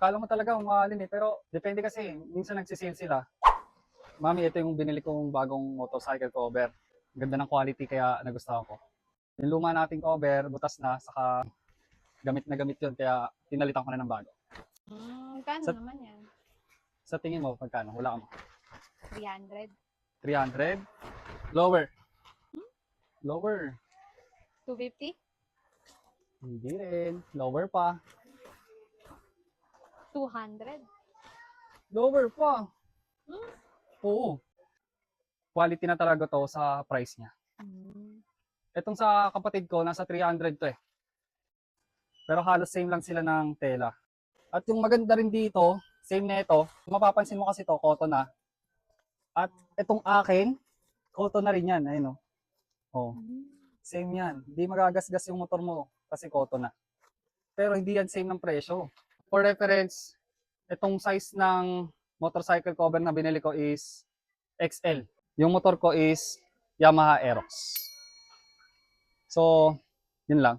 Kala mo talaga mamahalin eh, pero depende kasi, minsan nagsisale sila. Mami, ito yung binili kong bagong motorcycle cover. Ganda ng quality kaya nagustuhan ko. Yung luma nating cover, butas na, saka gamit na gamit yun, kaya pinalitan ko na ng bago. Kano Sa, naman yan? sa tingin mo, pagkano? Wala ka mo. 300. 300? Lower. Lower. 250? Hindi rin. Lower pa. 200? Lower pa. Oo. Quality na talaga to sa price niya. Itong sa kapatid ko, nasa 300 to eh. Pero halos same lang sila ng tela. At yung maganda rin dito, same na ito. Kung mapapansin mo kasi to, cotton na. At itong akin, cotton na rin yan. Ayun o. Oh. Same yan. Hindi magagasgas yung motor mo kasi cotton na. Pero hindi yan same ng presyo. For reference, itong size ng motorcycle cover na binili ko is XL. Yung motor ko is Yamaha Aerox. So, yun lang.